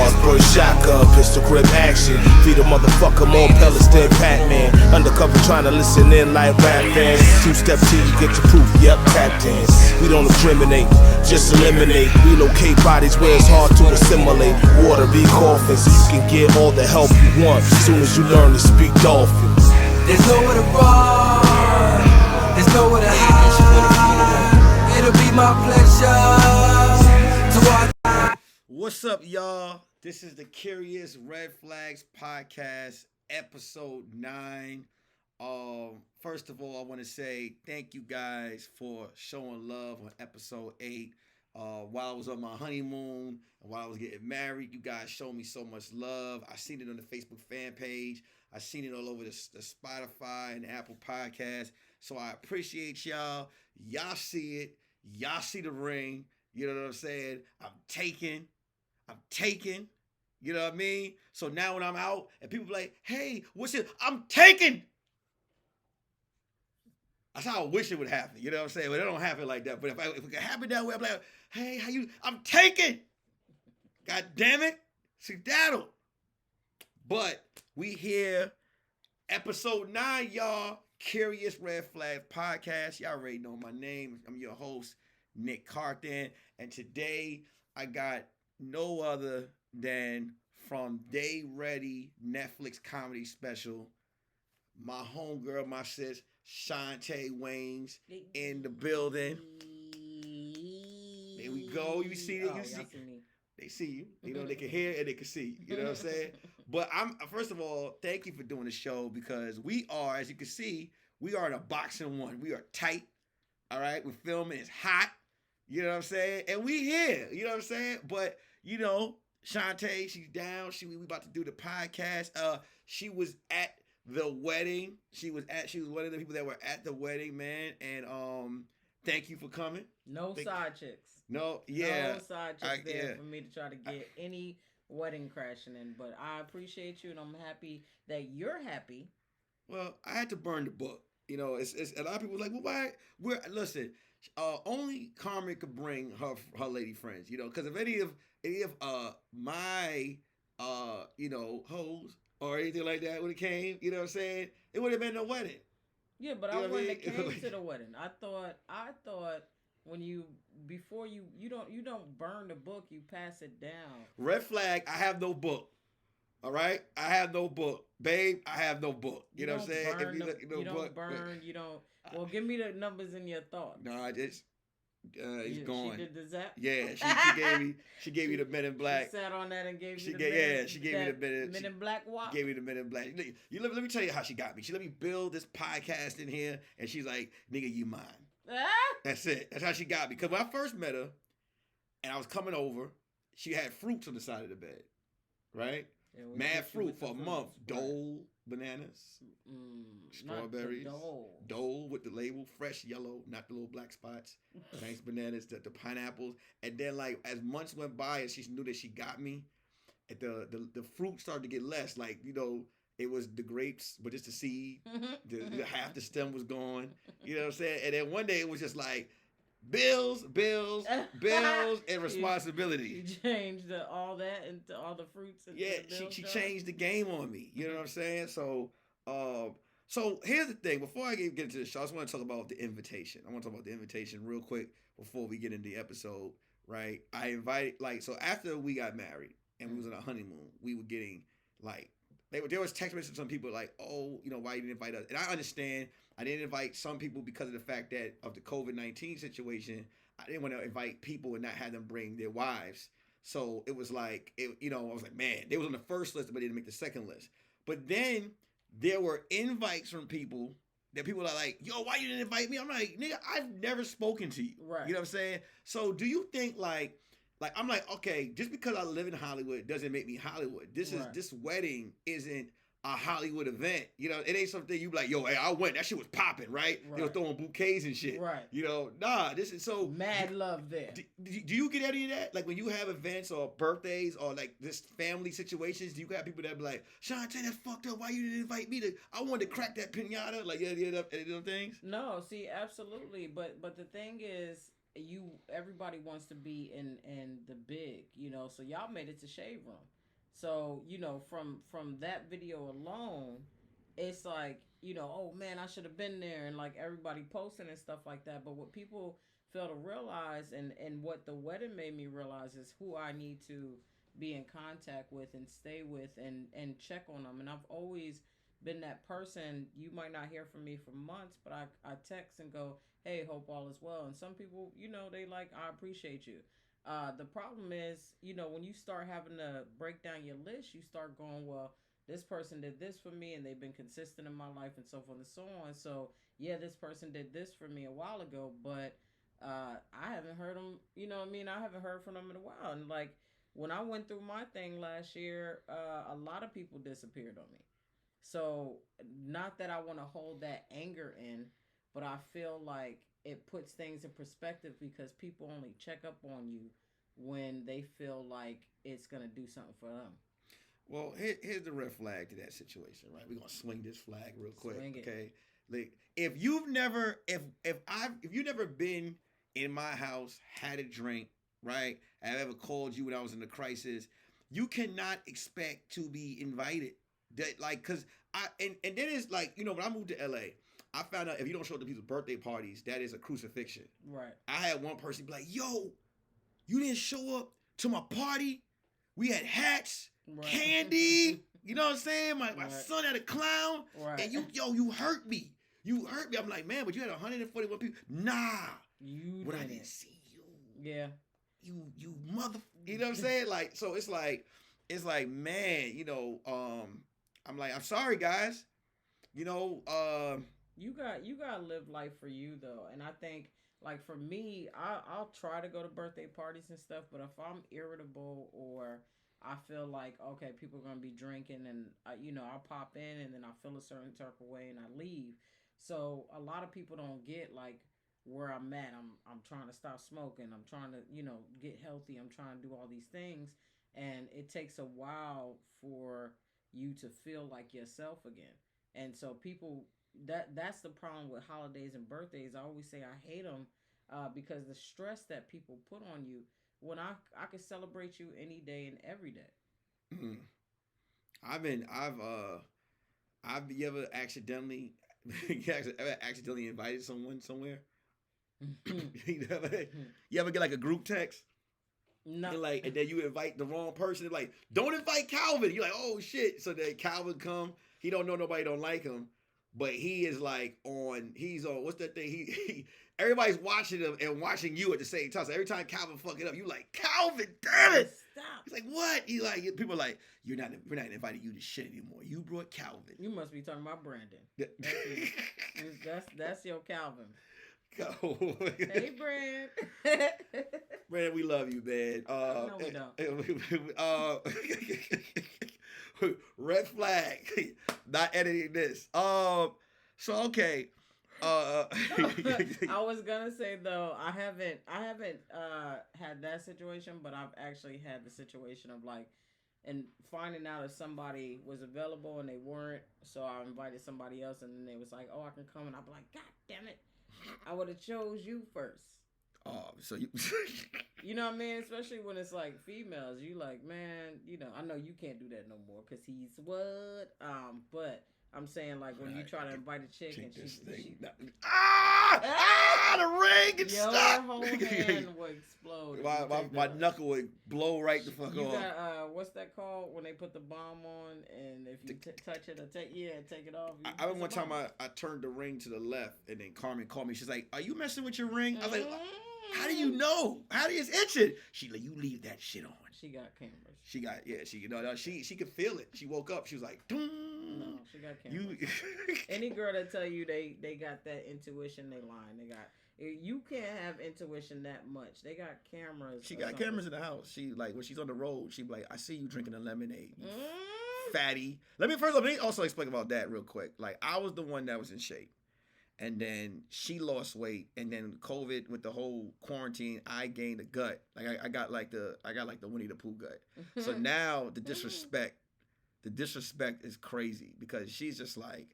bars per shotgun, pistol grip action. Feed a motherfucker more pellets than Pac-Man. Undercover trying to listen in like rap fans. Two-step till you get your proof, yep, tap dance. We don't discriminate, just eliminate. Relocate bodies where it's hard to assimilate. Water be coughing so you can get all the help you want as soon as you learn to speak dolphin. There's nowhere to run, there's nowhere to hide. It'll be my pleasure to watch. What's up, y'all? This is the Curious Red Flags Podcast, episode 9. First of all, I want to say thank you guys for showing love on episode 8. While I was on my honeymoon and while I was getting married, you guys showed me so much love. I seen it on the Facebook fan page. I seen it all over the Spotify and the Apple Podcast. So I appreciate y'all. Y'all see it. Y'all see the ring. You know what I'm saying? I'm taking. You know what I mean? So now when I'm out and people be like, hey, what's it? I'm taking. That's how I wish it would happen. You know what I'm saying? But it don't happen like that. But if it could happen that way, I'm like, hey, how you? I'm taking. God damn it. Skedaddle. But we here, episode 9, y'all. Curious Red Flag Podcast. Y'all already know my name. I'm your host, Nick Carthan. And today I got no other than from Day Ready Netflix comedy special, my homegirl, my sis, Shantae Wayans in the building. There we go. You see it? They see you. You know, they can hear and they can see you. You know what I'm saying? But first of all, thank you for doing the show because we are, as you can see, we are in a boxing one. We are tight. All right? We're filming. It's hot. You know what I'm saying? And we here. You know what I'm saying? But, you know, Shantae, she's down. We about to do the podcast. She was at the wedding. She was one of the people that were at the wedding, man. And thank you for coming. Side chicks. No, yeah. No side chicks there for me to try to get any wedding crashing in. But I appreciate you and I'm happy that you're happy. Well, I had to burn the book. You know, it's a lot of people like, well, why? Listen, only Carmen could bring her lady friends, you know, because if any of my you know, hoes or anything like that would have came, you know what I'm saying, it would have been no wedding. Yeah, but I wouldn't have came to the wedding. I thought when you don't burn the book, you pass it down. Red flag, I have no book. All right? I have no book. Babe, I have no book. You know what I'm saying? If you don't burn, you don't. Well, give me the numbers in your thoughts. No, I just he's gone. She did the zap? Yeah, she gave me the Men in Black. She sat on that and gave you she gave me the Men in Black walk. Gave me the Men in Black. Let me tell you how she got me. She let me build this podcast in here and she's like, nigga, you mine. That's it. That's how she got me. Because when I first met her and I was coming over, she had fruits on the side of the bed. Right? Yeah, mad fruit for a month. Dole bananas, strawberries, Dole with the label, fresh yellow, not the little black spots. Nice bananas, the pineapples. And then like as months went by and she knew that she got me, the fruit started to get less. Like, you know, it was the grapes, but just the seed. the half the stem was gone. You know what I'm saying? And then one day it was just like, bills, and responsibility. You changed all that into all the fruits. Yeah, she changed the game on me. You know what I'm saying? So, so here's the thing. Before I get into the show, I just want to talk about the invitation. I want to talk about the invitation real quick before we get into the episode. Right? I invited so after we got married and we was on a honeymoon, we were getting like there was text messages from people like, oh, you know, why you didn't invite us? And I understand. I didn't invite some people because of the fact that of the COVID-19 situation. I didn't want to invite people and not have them bring their wives. So it was like, you know, I was like, man, they was on the first list, but they didn't make the second list. But then there were invites from people that people are like, yo, why you didn't invite me? I'm like, nigga, I've never spoken to you. Right. You know what I'm saying? So do you think like I'm like, okay, just because I live in Hollywood doesn't make me Hollywood. This wedding isn't a Hollywood event. You know, it ain't something you be like, yo, hey, I went. That shit was popping, right? They were throwing bouquets and shit. Right. You know, nah, this is so... Mad love there. Do you get any of that? Like when you have events or birthdays or like this family situations, do you got people that be like, Shantae, that's fucked up. Why you didn't invite me to... I wanted to crack that pinata. Like, any of them things? No, see, absolutely. But the thing is, everybody wants to be in the big, so y'all made it to Shade Room. So, from that video alone, it's like, oh man, I should have been there, and like everybody posting and stuff like that. But what people fail to realize, and what the wedding made me realize, is who I need to be in contact with and stay with and check on them. And I've always been that person. You might not hear from me for months, but I text and go, hey, hope all is well. And some people, they like, I appreciate you. The problem is, when you start having to break down your list, you start going, well, this person did this for me and they've been consistent in my life and so forth and so on. So yeah, this person did this for me a while ago, but I haven't heard them, I haven't heard from them in a while. And like, when I went through my thing last year, a lot of people disappeared on me. So not that I want to hold that anger in, but I feel like it puts things in perspective, because people only check up on you when they feel like it's going to do something for them. Well, here's the red flag to that situation, right? We're going to swing this flag real quick, okay? Like, if you've never been in my house, had a drink, right? I've ever called you when I was in a crisis, you cannot expect to be invited. That, like, cause and then it's like, when I moved to LA, I found out if you don't show up to people's birthday parties, that is a crucifixion. Right. I had one person be like, yo, you didn't show up to my party? We had hats, candy, you know what I'm saying? My son had a clown, and you hurt me. You hurt me. I'm like, man, but you had 141 people. Nah. I didn't see you. Yeah. You mother, you know what I'm saying? Like, so it's like, man, I'm like, I'm sorry, guys. You gotta live life for you though. And I think, like, for me, I'll try to go to birthday parties and stuff, but if I'm irritable or I feel like, okay, people are gonna be drinking, and I'll pop in and then I feel a certain type of way and I leave. So a lot of people don't get like where I'm at. I'm trying to stop smoking. I'm trying to, get healthy. I'm trying to do all these things, and it takes a while for you to feel like yourself again. And so people, that's the problem with holidays and birthdays. I always say I hate them because the stress that people put on you, when I could celebrate you any day and every day. Mm-hmm. You ever accidentally invited someone somewhere? You ever get like a group text? No. And then you invite the wrong person. Like, don't invite Calvin. You're like, oh shit. So then Calvin come. He don't know nobody don't like him, but he's on what's that thing? He everybody's watching him and watching you at the same time. So every time Calvin fuck it up, you like, Calvin, damn it. Stop. He's like, what? He like, people are like, we're not inviting you to shit anymore. You brought Calvin. You must be talking about Brandon. That's your Calvin. Go. Hey, Brand. Brand, we love you, man. No, we don't. Red flag. Not editing this. So okay. I was gonna say though, I haven't had that situation, but I've actually had the situation of like, and finding out if somebody was available and they weren't, so I invited somebody else, and then they was like, oh, I can come, and I'd be like, God damn it, I would have chose you first. Oh, so you you know what I mean? Especially when it's like females, you like, man, I know you can't do that no more because he's what? But I'm saying, like, when you try to invite a chick and she the ring and stop. Your whole hand would explode. My knuckle would blow right the fuck off. Got, what's that called when they put the bomb on, and if you touch it or take it off? I remember one time I turned the ring to the left, and then Carmen called me. She's like, are you messing with your ring? I was like, how do you know? How do you itching? She like, you leave that shit on. She got cameras. She could feel it. She woke up. She was like, Doom. No, she got cameras. Any girl that tell you they got that intuition, they lying. You can't have intuition that much. They got cameras. She got cameras in the house. She like when she's on the road, she be like, I see you drinking a lemonade, you fatty. Let me also explain about that real quick. Like, I was the one that was in shape. And then she lost weight, and then COVID with the whole quarantine, I gained a gut. Like I got like the Winnie the Pooh gut. So now the disrespect is crazy because she's like,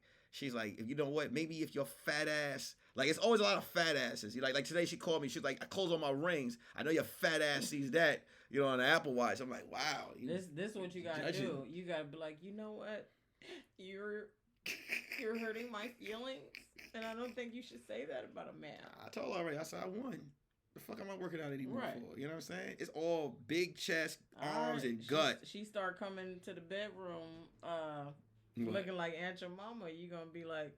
you know what? Maybe if your fat ass Like it's always a lot of fat asses. Like today she called me. She's like, I close on my rings. I know your fat ass sees that. On the Apple Watch. I'm like, wow. This what you gotta do. You gotta be like, you know what? You're hurting my feelings, and I don't think you should say that about a man. I told her already. I said I won. The fuck am I working out anymore right. for? You know what I'm saying? It's all big chest, arms, and gut. She start coming to the bedroom, looking like Aunt your mama. You gonna be like,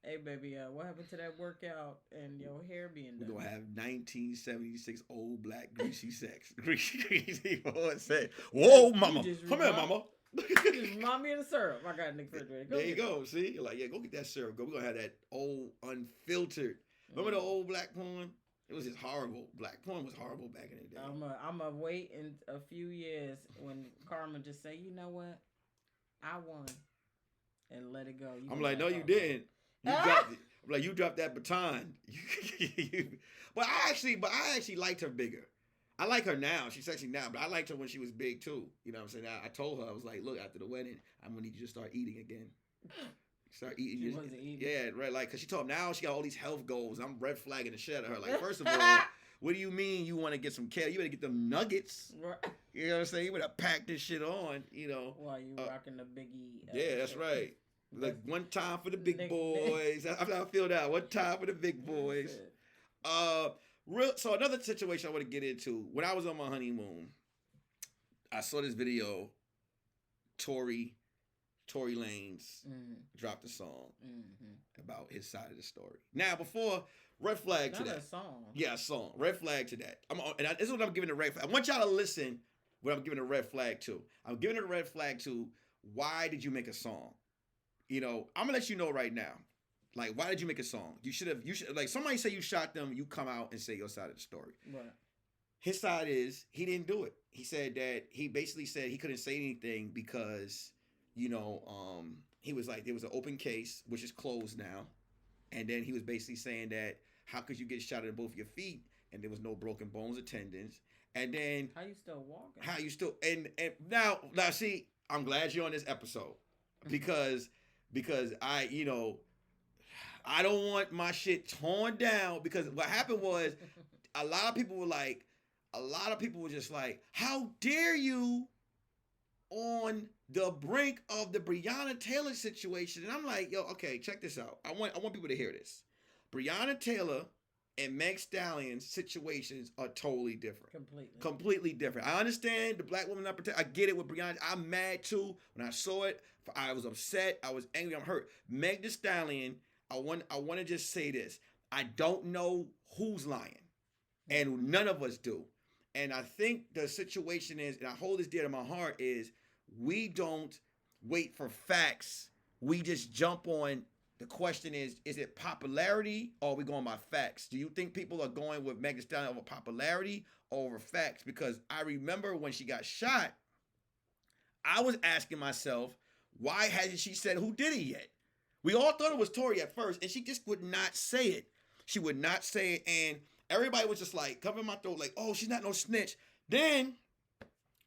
hey baby, what happened to that workout and your hair being done? We're gonna have 1976 old black greasy sex. Greasy boy said, whoa, mama. Come here, mama. Just remind me of the syrup. I got in the refrigerator. There you go. See? You're like, yeah, go get that syrup. We're gonna have that old unfiltered. Remember the old black porn? It was just horrible. Black porn was horrible back in the day. I'm a wait in a few years when Carmen just say, you know what? I won. And let it go. I'm like, no, you didn't. You dropped it. I'm like, you dropped that baton. But I actually liked her bigger. I like her now. She's sexy now, but I liked her when she was big too. You know what I'm saying? I told her, I was like, look, after the wedding, I'm gonna need you to start eating again. Start eating. She wasn't eating. Yeah, right. Like, cause she told me now she got all these health goals. I'm red flagging the shit out of her. Like, first of all, what do you mean you want to get some kale? You better get them nuggets. Right. You know what I'm saying? You better pack this shit on. While you rocking the Biggie. Yeah, that's right. Like one time for the big boys. That's how I feel now. One time for the big boys. So another situation I want to get into. When I was on my honeymoon, I saw this video. Tory Lanez dropped a song about his side of the story. Now, before red flag to that. A song. Yeah, a song. Red flag to that. This is what I'm giving a red flag. I want y'all to listen. What I'm giving a red flag to. I'm giving it a red flag to. Why did you make a song? I'm gonna let you know right now. Like, why did you make a song? You should like somebody say you shot them, you come out and say your side of the story. Right. His side is he didn't do it. He said that he basically said he couldn't say anything because, he was like, there was an open case, which is closed now. And then he was basically saying that how could you get shot in both your feet and there was no broken bones or tendons? And then how you still walking? How you still and now see, I'm glad you're on this episode because I don't want my shit torn down because what happened was a lot of people were just like, how dare you on the brink of the Breonna Taylor situation? And I'm like, yo, okay, check this out. I want people to hear this. Breonna Taylor and Meg Stallion's situations are totally different. Completely different. I understand the black woman not protect. I get it with Breonna. I'm mad too. When I saw it, I was upset. I was angry. I'm hurt. Meg Thee Stallion, I want to just say this. I don't know who's lying. And none of us do. And I think the situation is, and I hold this dear to my heart, is we don't wait for facts. We just jump on. The question is it popularity or are we going by facts? Do you think people are going with Meg Thee Stallion over popularity or over facts? Because I remember when she got shot, I was asking myself, why hasn't she said who did it yet? We all thought it was Tory at first, and she just would not say it. She would not say it, and everybody was just like covering my throat, like, oh, she's not no snitch. Then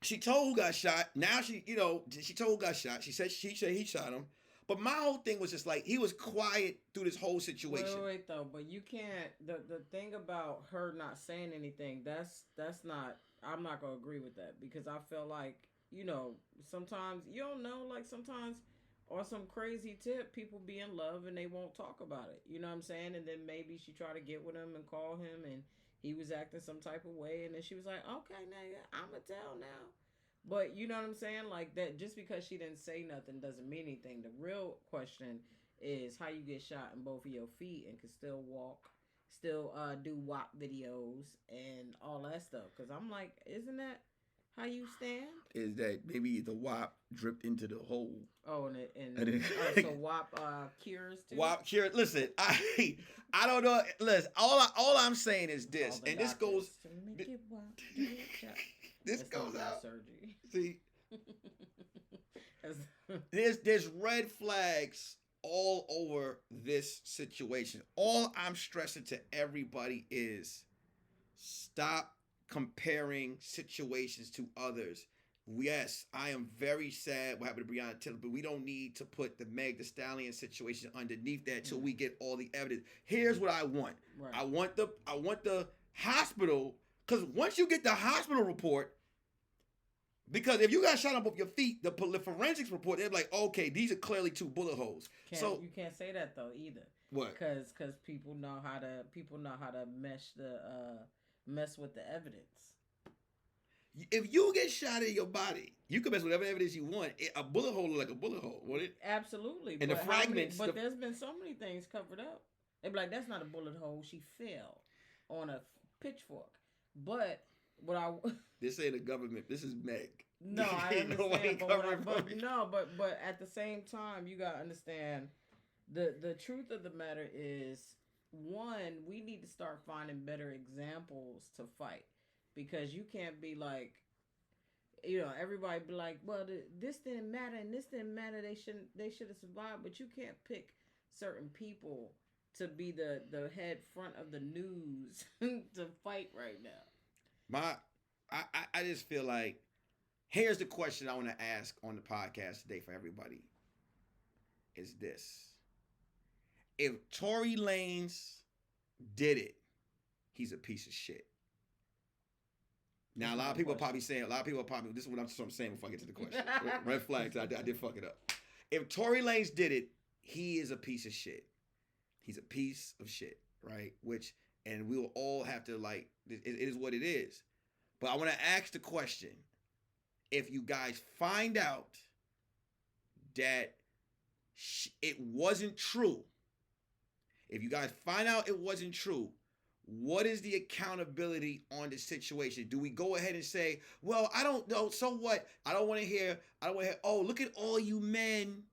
she told who got shot. Now she told who got shot. She said he shot him. But my whole thing was just like, he was quiet through this whole situation. Wait though, but you can't, the thing about her not saying anything, that's not, I'm not going to agree with that because I feel like, sometimes, you don't know, like sometimes or some crazy tip, people be in love and they won't talk about it. You know what I'm saying? And then maybe she tried to get with him and call him and he was acting some type of way. And then she was like, okay, nigga, I'm going to tell now. But you know what I'm saying? Like that, just because she didn't say nothing doesn't mean anything. The real question is how you get shot in both of your feet and can still walk, still do WAP videos and all that stuff. Because I'm like, isn't that how you stand? Is that maybe the WAP dripped into the hole? Oh, so WAP cures too? WAP cures. Listen, I don't know. Listen, all I'm saying is this, and this goes. This goes out. Surgery. See, there's red flags all over this situation. All I'm stressing to everybody is stop comparing situations to others. Yes, I am very sad what happened to Breonna Taylor, but we don't need to put the Meg Thee Stallion situation underneath that till we get all the evidence. Here's what I want. Right. I want the hospital, because once you get the hospital report, because if you got shot up off your feet, the forensics report, they're like, okay, these are clearly 2 bullet holes. So you can't say that though either. What? Because people know how to mess with the evidence. If you get shot in your body, you can mess with whatever evidence you want. A bullet hole is like a bullet hole, won't it? Absolutely. And the fragments. But there's been so many things covered up. They'd be like, that's not a bullet hole. She fell on a pitchfork. But what I this ain't a government. This is Meg. No, I understand. But at the same time, you gotta understand the truth of the matter is, one, we need to start finding better examples to fight. Because you can't be like, everybody be like, well, this didn't matter and this didn't matter. They should have survived. But you can't pick certain people to be the head front of the news to fight right now. I just feel like, here's the question I want to ask on the podcast today for everybody. Is this: if Tory Lanez did it, he's a piece of shit. Now, a lot of people are probably saying, this is what I'm saying before I get to the question. Red flags, I did fuck it up. If Tory Lanez did it, he is a piece of shit. He's a piece of shit, right? And we will all have to, like, it is what it is. But I want to ask the question, if you guys find out that it wasn't true, what is the accountability on the situation? Do we go ahead and say, well, I don't know, so what? I don't want to hear, oh, look at all you men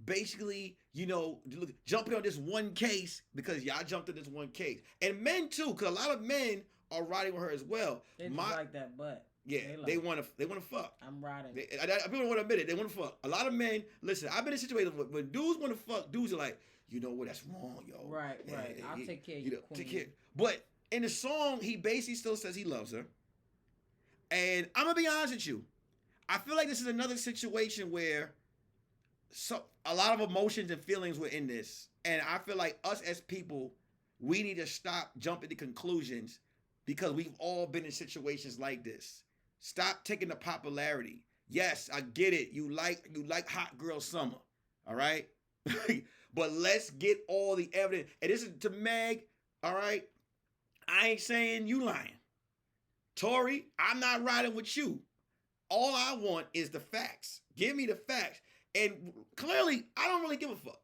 basically, jumping on this one case because y'all jumped on this one case. And men too, because a lot of men are riding with her as well. They just like that butt. Yeah, they want to fuck. I'm riding. People want to admit it. They want to fuck. A lot of men, listen, I've been in situations when dudes want to fuck, dudes are like, you know what, that's wrong, yo. Right. I'll take care of you, queen. Take care. But in the song, he basically still says he loves her. And I'm going to be honest with you. I feel like this is another situation where a lot of emotions and feelings were in this. And I feel like us as people, we need to stop jumping to conclusions because we've all been in situations like this. Stop taking the popularity. Yes, I get it. You like Hot Girl Summer. All right? But let's get all the evidence. And this is to Meg, all right? I ain't saying you lying. Tory, I'm not riding with you. All I want is the facts. Give me the facts. And clearly, I don't really give a fuck.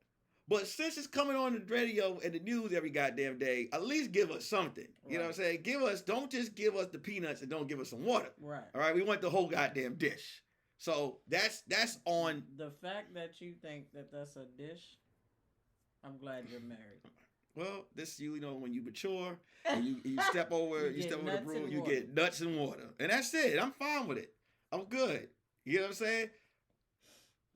But since it's coming on the radio and the news every goddamn day, at least give us something. You know what I'm saying? Don't just give us the peanuts and don't give us some water. Right. All right? We want the whole goddamn dish. So that's on. The fact that you think that's a dish, I'm glad you're married. Well, this when you mature and you step over the broom, you get nuts and water. And that's it. I'm fine with it. I'm good. You know what I'm saying?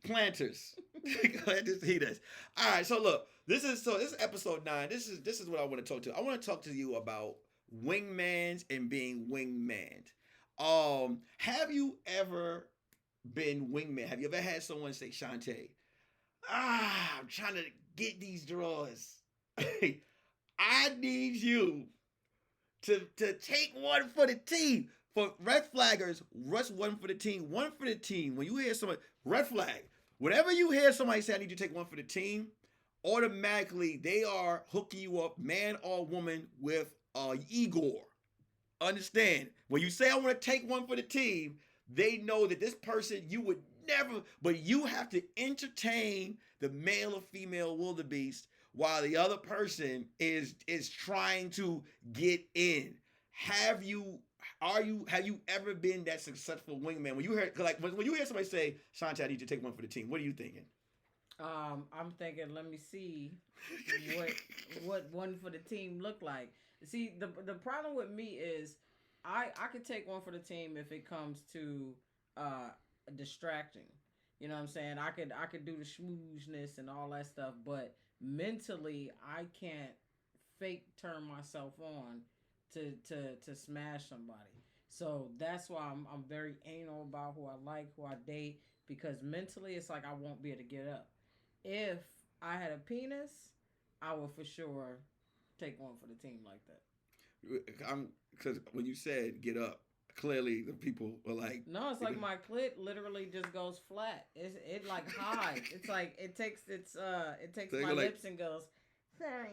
Planters. Go ahead and see this. All right, so look, this is episode 9. This is what I want to talk to. I want to talk to you about wingmans and being wingmaned. Have you ever been wingman? Have you ever had someone say, Shantae, I'm trying to get these drawers. I need you to take one for the team. For red flaggers, rush one for the team. One for the team. When you hear somebody, red flag. Whenever you hear somebody say, I need you to take one for the team, automatically they are hooking you up, man or woman, with Igor. Understand? When you say, I want to take one for the team, they know that this person you would never, but you have to entertain the male or female wildebeest while the other person is trying to get in. Have you ever been that successful wingman? When you hear when you hear somebody say, Shantae, I need you to take one for the team, what are you thinking? I'm thinking, let me see what one for the team look like. See, the problem with me is I could take one for the team if it comes to distracting. You know what I'm saying? I could do the schmoozeness and all that stuff, but mentally I can't fake turn myself on to smash somebody. So that's why I'm very anal about who I like, who I date, because mentally it's like I won't be able to get up. If I had a penis, I would for sure take one for the team like that. Because when you said get up, clearly the people were like, no, it's like my clit literally just goes flat. It like hides. It's like it takes So my like, lips and goes, sorry.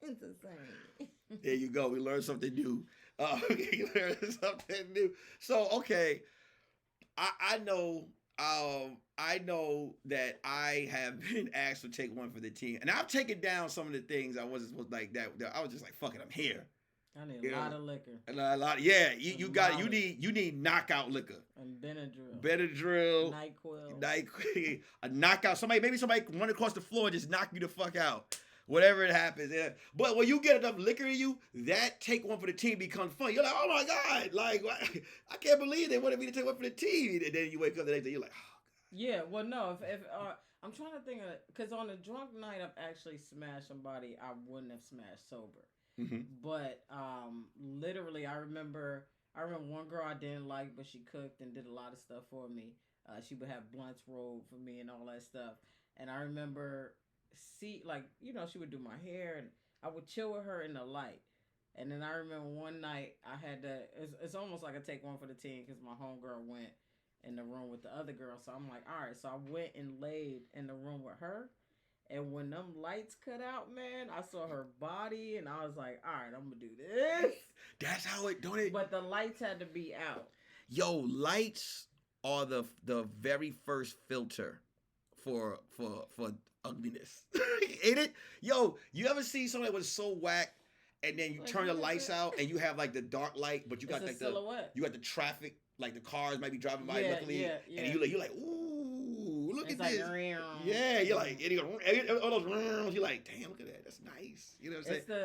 It's a sorry. There you go. We learned something new. You learned something new. So okay, I know that I have been asked to take one for the team, and I've taken down some of the things I wasn't supposed to, like that. I was just like, fuck it, I'm here. I need a lot of liquor. A lot. Yeah, you got. You need knockout liquor. And Benadryl. NyQuil. A knockout. Maybe somebody run across the floor and just knock you the fuck out. Whatever it happens. Yeah. But when you get enough liquor in you, that take one for the team becomes fun. You're like, oh my God, like I can't believe they wanted me to take one for the team. And then you wake up the next day, you're like, oh God. Yeah. Well, no. If I'm trying to think of, because on a drunk night I've actually smashed somebody I wouldn't have smashed sober. Mm-hmm. But literally, I remember one girl I didn't like, but she cooked and did a lot of stuff for me. She would have blunts rolled for me and all that stuff. And I remember, she would do my hair, and I would chill with her in the light. And then I remember one night I had to. It's almost like I take one for the team because my homegirl went in the room with the other girl. So I'm like, all right. So I went and laid in the room with her. And when them lights cut out, man, I saw her body, and I was like, all right, I'm going to do this. That's how it, don't it? But the lights had to be out. Yo, lights are the very first filter for ugliness. Ain't it? Yo, you ever see somebody that was so whack, and then you turn the lights out, and you have like the dark light, but you got like you got the traffic, like the cars might be driving by, luckily, and you're like, ooh, look at this. Yeah, you're like, all those rounds, you're like, damn, look at that. That's nice. You know what I'm saying?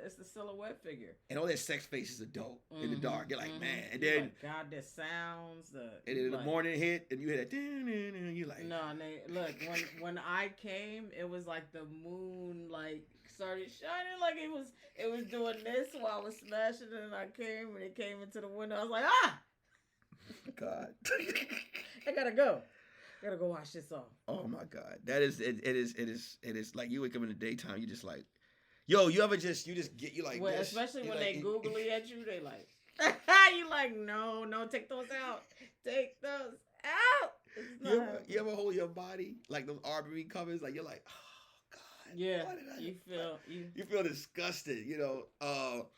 It's the silhouette figure. And all that sex faces are dope in the dark. You're like, man. And then, like, God, the sounds. And then the morning hit, and you hear that, and you're like, no, look, when I came, it was like the moon, like, started shining, like it was doing this while I was smashing it, and I came, and it came into the window. I was like, ah! God. I gotta go wash this off. Oh my God. That is it is like you wake up in the daytime, you just like, yo, you just get you like this. Especially when they googly at you, they like you like, no, take those out. Take those out. You ever hold your body like those Arbery covers, like you're like, oh God. Yeah. You feel disgusted, you know. All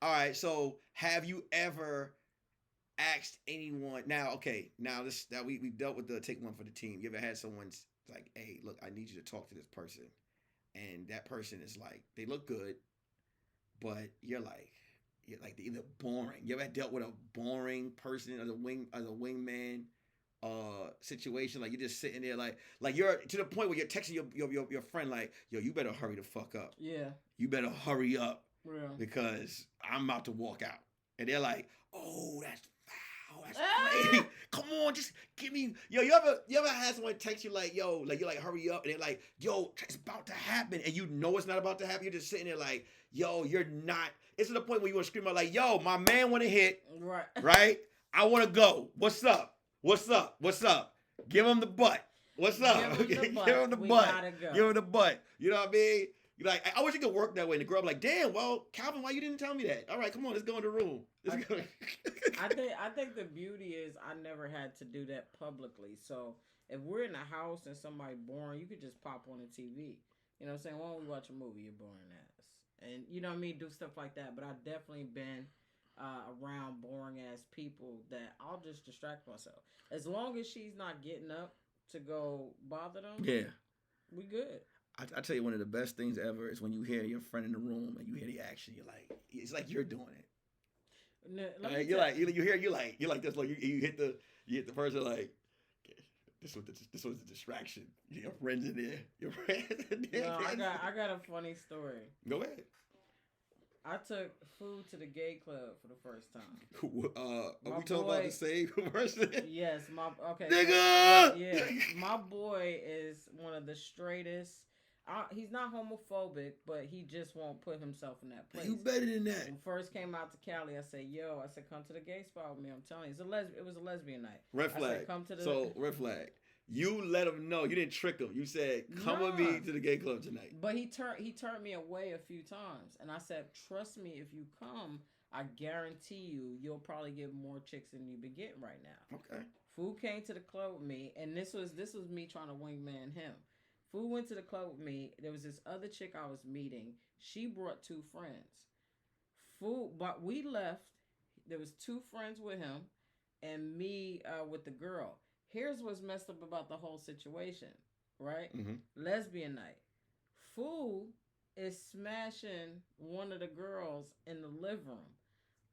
right, so have you ever asked anyone now we dealt with the take one for the team. You ever had someone's like, hey, look, I need you to talk to this person, and that person is like, they look good, but you're like they're either boring. You ever dealt with a boring person as a wingman situation? Like you're just sitting there like you're to the point where you're texting your friend like, yo, you better hurry the fuck up. Yeah. You better hurry up. Real. Because I'm about to walk out. And they're like, oh, that's great. Come on, just give me. Yo, you ever had someone text you like, yo, like you're like, hurry up, and they're like, yo, it's about to happen, and you know it's not about to happen. You're just sitting there like, yo, you're not. It's to the point where you want to scream out like, yo, my man want to hit, right? I want to go. What's up? Give him the butt. What's up? Give him the butt. Give him the butt. You know what I mean? You're like, I wish it could work that way. And the girl be like, damn, well, Calvin, why you didn't tell me that? All right, come on, let's go in the room. I think the beauty is I never had to do that publicly. So if we're in a house and somebody boring, you could just pop on the TV. You know what I'm saying? Why don't we watch a movie? You're boring ass. And you know what I mean? Do stuff like that. But I've definitely been around boring ass people that I'll just distract myself. As long as she's not getting up to go bother them, yeah, we good. I tell you, one of the best things ever is when you hear your friend in the room and you hear the action. You're like, it's like you're doing it. No, you're like this. Like you hit the person like, this was the distraction. Your friends in there. Your friends in there. No, I got a funny story. Go ahead. I took food to the gay club for the first time. Are we talking about the same person? Yes, nigga. Yeah, my boy is one of the straightest. He's not homophobic, but he just won't put himself in that place. You better than that. When first came out to Cali, I said, come to the gay spot with me. I'm telling you, it was a lesbian night. Red flag. Said, come to the... So, red flag. You let him know. You didn't trick him. You said, come with me to the gay club tonight. But he turned me away a few times. And I said, trust me, if you come, I guarantee you'll probably get more chicks than you've been getting right now. Okay. Food came to the club with me, and this was me trying to wingman him. Food went to the club with me. There was this other chick I was meeting. She brought 2 friends. But we left. There was 2 friends with him, and me with the girl. Here's what's messed up about the whole situation, right? Mm-hmm. Lesbian night. Food is smashing one of the girls in the living room.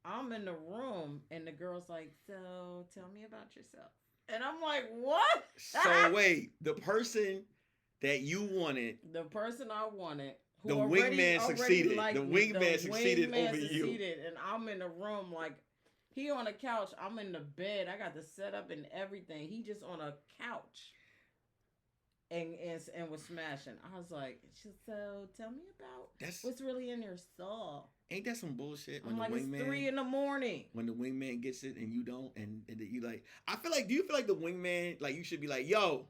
I'm in the room, and the girl's like, so tell me about yourself. And I'm like, what? So wait, the person that you wanted. The person I wanted. The wingman succeeded. The wingman succeeded over you. And I'm in the room like, he on a couch. I'm in the bed. I got the setup and everything. He just on a couch. And was smashing. I was like, so tell me about what's really in your soul. Ain't that some bullshit? When I'm like, it's 3 a.m. When the wingman gets it and you don't, and you like, do you feel like the wingman, like you should be like, yo,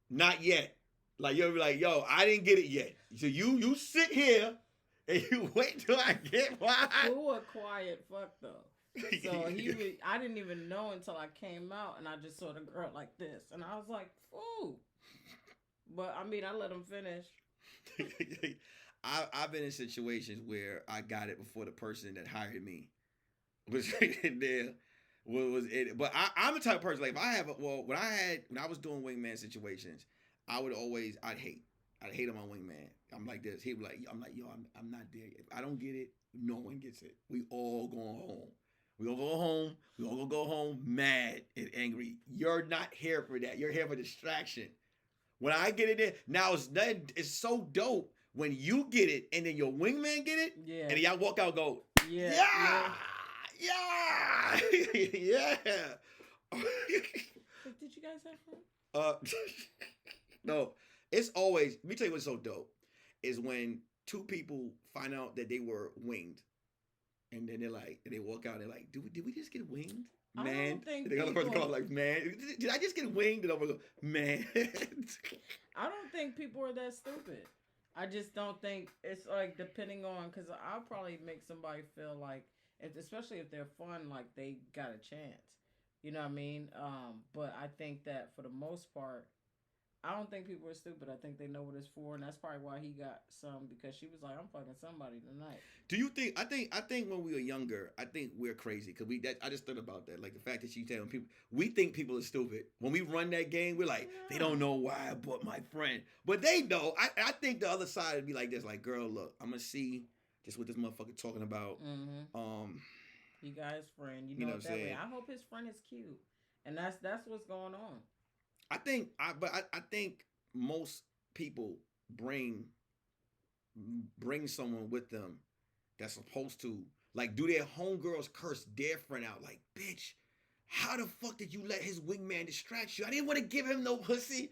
not yet. Like you'll be like, yo, I didn't get it yet. So you sit here and you wait till I get mine. Who a quiet fuck though. So I didn't even know until I came out and I just saw the girl like this. And I was like, ooh. But I mean, I let him finish. I've been in situations where I got it before the person that hired me was in there. Was it? But I'm the type of person, like, if I have when I was doing wingman situations, I'd hate on my wingman. I'm like this. He'd be like, I'm like, yo, I'm not there. If I don't get it, no one gets it. We all going home. We all go home. We all gonna go home mad and angry. You're not here for that. You're here for distraction. When I get it in, now it's so dope when you get it and then your wingman get it. Yeah. And then y'all walk out and go, yeah. Did you guys have fun? No. It's always, let me tell you what's so dope, is when 2 people find out that they were winged. And then they're like, and they walk out and they're like, did we just get winged? Man. I don't think and the other person calls like, man, did I just get winged? And I'm going to go, man. I don't think people are that stupid. I just don't think, it's like depending on, because I'll probably make somebody feel like, especially if they're fun, like they got a chance. You know what I mean? But I think that for the most part, I don't think people are stupid. I think they know what it's for, and that's probably why he got some, because she was like, "I'm fucking somebody tonight." Do you think? I think when we were younger, I think we're crazy because I just thought about that, like the fact that she's telling people, we think people are stupid when we run that game. We're like, they don't know why I bought my friend, but they know. I think the other side would be like this, like, girl, look, I'm gonna see just what this motherfucker talking about. Mm-hmm. You got his friend. You know what I'm saying? I hope his friend is cute, and that's what's going on. I think most people bring someone with them that's supposed to, like, do their homegirls curse their friend out, like, bitch, how the fuck did you let his wingman distract you? I didn't want to give him no pussy.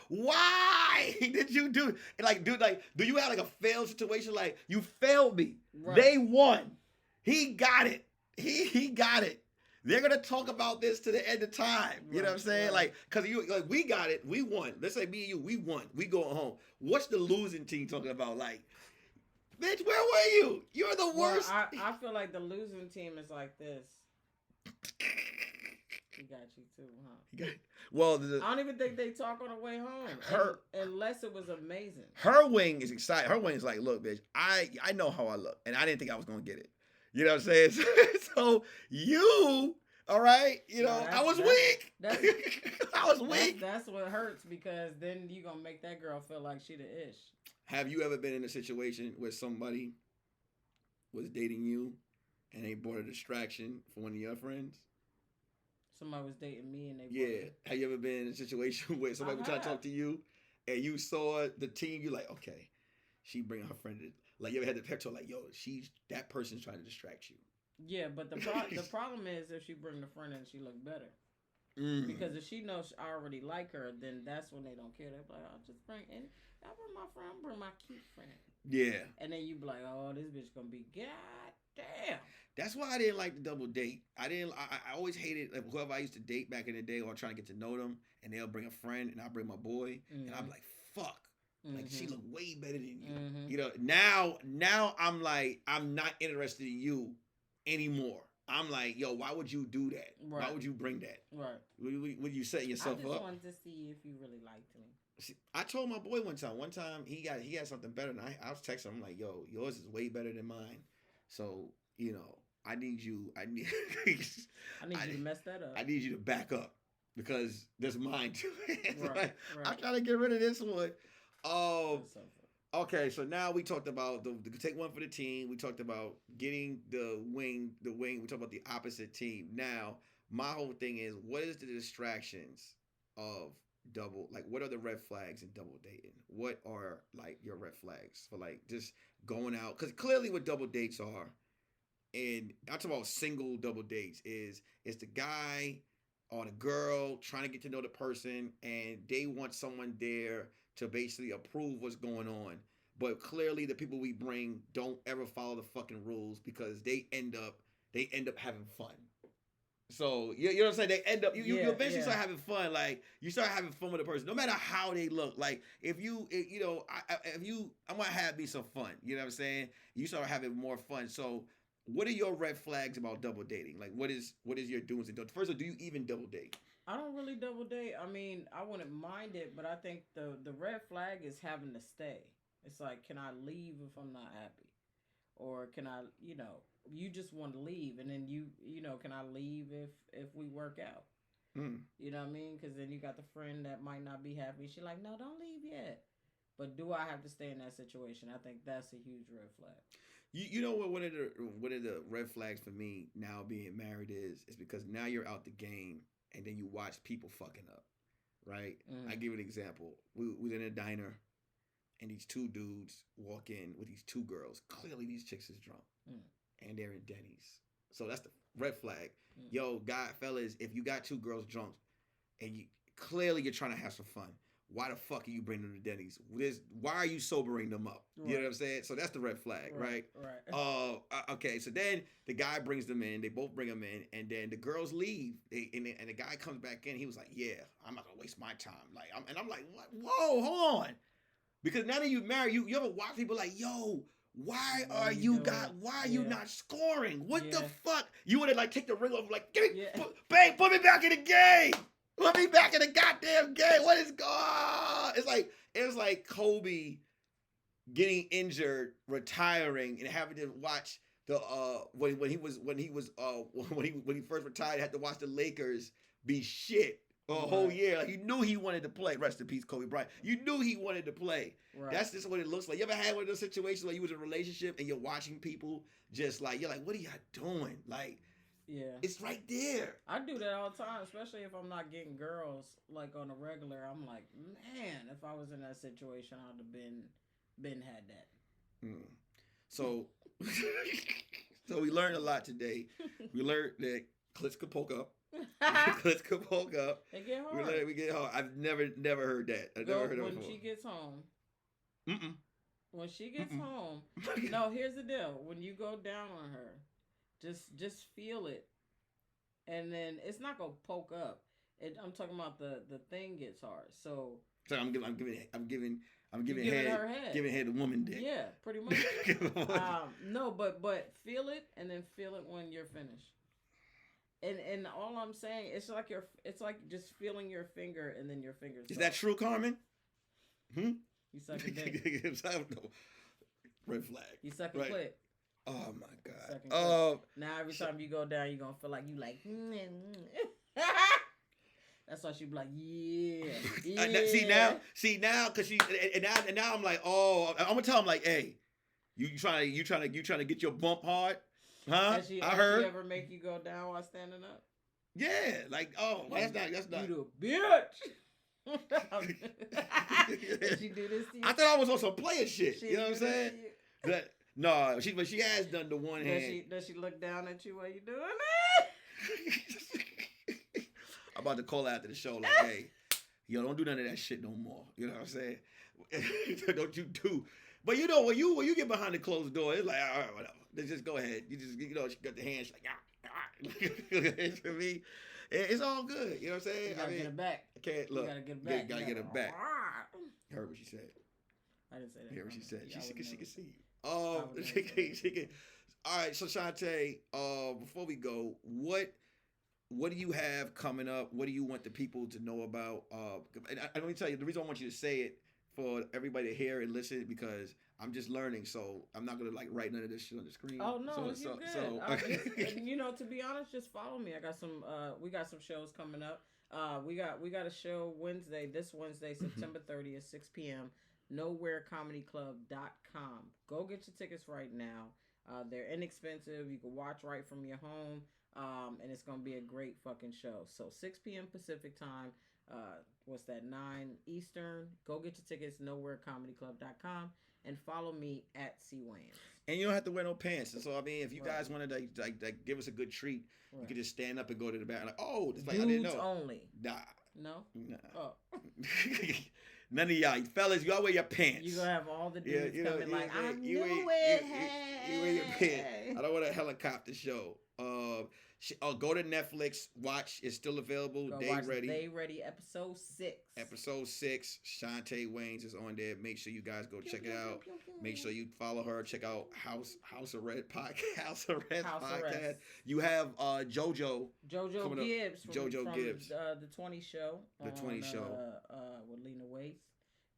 Why did you do it? Like, dude, like, do you have like a failed situation? Like, you failed me. Right. They won. He got it. He got it. They're gonna talk about this to the end of time. You know what I'm saying? Right. Like, cause we got it, we won. Let's say me and you, we won. We going home. What's the losing team talking about? Like, bitch, where were you? You're the worst. Well, I feel like the losing team is like this. He got you too, huh? Well, I don't even think they talk on the way home. Unless it was amazing. Her wing is excited. Her wing is like, look, bitch, I know how I look, and I didn't think I was gonna get it. You know what I'm saying? So you, all right, you know, I was weak. I was weak. That's what hurts, because then you going to make that girl feel like she the ish. Have you ever been in a situation where somebody was dating you and they brought a distraction for one of your friends? Somebody was dating me and they brought Have you ever been in a situation where somebody was trying to talk to you and you saw the team, you're like, okay, she bringing her friend in. Like, you ever had the pep talk, like, yo, that person's trying to distract you. Yeah, but the problem is if she bring the friend in, she look better. Because if she knows I already like her, then that's when they don't care. They're like, I'll just bring my friend, I'll bring my cute friend. Yeah. And then you be like, oh, this bitch gonna be goddamn. That's why I didn't like the double date. I always hated like, whoever I used to date back in the day or trying to get to know them, and they'll bring a friend and I'll bring my boy, and I'm like, fuck. Like, she look way better than you. You know, now I'm like, I'm not interested in you anymore. I'm like, yo, why would you do that? Right. Why would you bring that? Right. Would you setting yourself up? I just wanted to see if you really liked me. I told my boy one time he had something better than I was texting him. I'm like, yo, yours is way better than mine. So, you know, I need you you to mess that up. I need you to back up because there's mine too. Right. I'm trying to get rid of this one. Okay, so now we talked about the take one for the team. We talked about getting the wing. We talked about the opposite team. Now, my whole thing is, what is the distractions of double? Like, what are the red flags in double dating? What are like your red flags for like just going out? Because clearly, what double dates are, and I'm talking about single double dates, is it's the guy or the girl trying to get to know the person, and they want someone there to basically approve what's going on. But clearly the people we bring don't ever follow the fucking rules because they end up having fun. So you know what I'm saying? They end up you eventually start having fun. Like you start having fun with a person, no matter how they look. Like if I'm gonna have me some fun. You know what I'm saying? You start having more fun. So what are your red flags about double dating? Like what is your do's and don'ts? First of all, do you even double date? I don't really double date. I mean, I wouldn't mind it, but I think the red flag is having to stay. It's like, can I leave if I'm not happy? Or can I, you just want to leave, and then can I leave if we work out? You know what I mean? Because then you got the friend that might not be happy. She's like, no, don't leave yet. But do I have to stay in that situation? I think that's a huge red flag. You know what? One of the red flags for me now being married is because now you're out the game. And then you watch people fucking up, right? I give you an example. We was in a diner, and these two dudes walk in with these two girls. Clearly, these chicks is drunk, and they're in Denny's. So that's the red flag. Yo, fellas, if you got two girls drunk, and you're trying to have some fun, why the fuck are you bringing them to Denny's? Why are you sobering them up? Right. You know what I'm saying? So that's the red flag, right? Right. Okay, so then the guy brings them in. They both bring them in, and then the girls leave. And the guy comes back in. He was like, "Yeah, I'm not gonna waste my time." Like, I'm like, "What? Whoa, hold on," because now that you married, you ever watch people like, "Yo, why are you not scoring? What the fuck?" You would have like take the ring off, like, "Give me, babe, put me back in the game." Put me back in the goddamn game. What is going on? It was like Kobe getting injured, retiring, and having to watch the when he first retired, had to watch the Lakers be shit a whole year. Like he knew he wanted to play. Rest in peace, Kobe Bryant. You knew he wanted to play. Right. That's just what it looks like. You ever had one of those situations where you was in a relationship and you're watching people just like you're like, what are y'all doing? Like. Yeah, it's right there. I do that all the time, especially if I'm not getting girls like on a regular. I'm like, man, if I was in that situation, I'd have been had that. So, so we learned a lot today. We learned that clits could poke up. Clits could poke up. They get hard. We get hard. I've never heard that. I've never heard that before. When she gets home. When she gets home. No, here's the deal. When you go down on her. Just feel it, and then it's not gonna poke up. I'm talking about the thing gets hard. So I'm giving her head. Giving head to woman dick. Yeah, pretty much. No, but feel it, and then feel it when you're finished. And all I'm saying, it's like just feeling your finger, and then your fingers. Is that true, Carmen? You suck a dick. Red flag. You suck a clit. Oh my God. Now every time you go down, you're gonna feel like you like. That's why she be like, yeah. See now, cause she and now I'm like, oh, I'm gonna tell him like, hey, you trying to get your bump hard, huh? I heard. She ever make you go down while standing up? Yeah, like, oh, that's not. You the bitch. Did she do this to you? I thought I was on some player shit. You know what I'm saying? No, she has done the one hand. Does she look down at you while you doing I'm about to call after the show like, hey, yo, don't do none of that shit no more. You know what I'm saying? Don't you do. But you know, when you get behind the closed door, it's like, all right, whatever. Just go ahead. You just, you know, she got the hands like, for me, it's all good. You know what I'm saying? You gotta get it back. I can't look. You gotta get it back. Gotta get it back. Heard what she said. I didn't say that. Heard what she said. She can see you. She can. All right, so Shantae, before we go, what do you have coming up? What do you want the people to know about? And I let me tell you, the reason I want you to say it for everybody to hear and listen, because I'm just learning, so I'm not gonna like write none of this shit on the screen. Oh no, you're good. So you know, to be honest, just follow me. I got some. We got some shows coming up. We got a show this Wednesday, September 30th, 6 p.m. NowhereComedyClub.com. Go get your tickets right now. They're inexpensive. You can watch right from your home. And it's going to be a great fucking show. So 6 p.m. Pacific time. What's that? 9 Eastern. Go get your tickets. NowhereComedyClub.com. And follow me at C Wayans. And you don't have to wear no pants. And so, I mean, if you guys want to like give us a good treat, you can just stand up and go to the back. Like, oh, it's like, Dudes I didn't know. only. Nah. No? Nah. Oh. None of y'all. Fellas, y'all wear your pants. You're going to have all the dudes coming like, I knew you wear your pants. I don't want a helicopter show. Go to Netflix. Watch. It's still available. Go Day watch Ready. Day Ready, episode 6. Episode 6. Shantae Wayans is on there. Make sure you guys go check it out. Make sure you follow her. Check out House Arrest podcast. You have JoJo Gibbs from Gibbs. The 20 show. The 20 show. With Lena Waithe.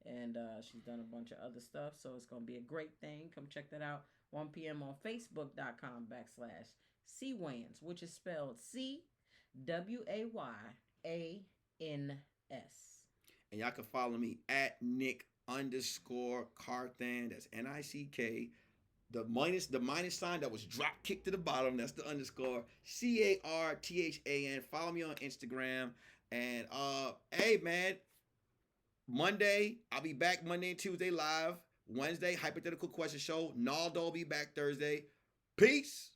And she's done a bunch of other stuff. So it's going to be a great thing. Come check that out. 1 p.m. on Facebook.com/C Wayans, which is spelled CWAYANS. And y'all can follow me at Nick_Carthan. That's NICK. The minus sign that was drop kicked to the bottom. That's the underscore. CARTHAN. Follow me on Instagram. And hey man, Monday, I'll be back Monday and Tuesday live. Wednesday, hypothetical question show. Naldo will be back Thursday. Peace.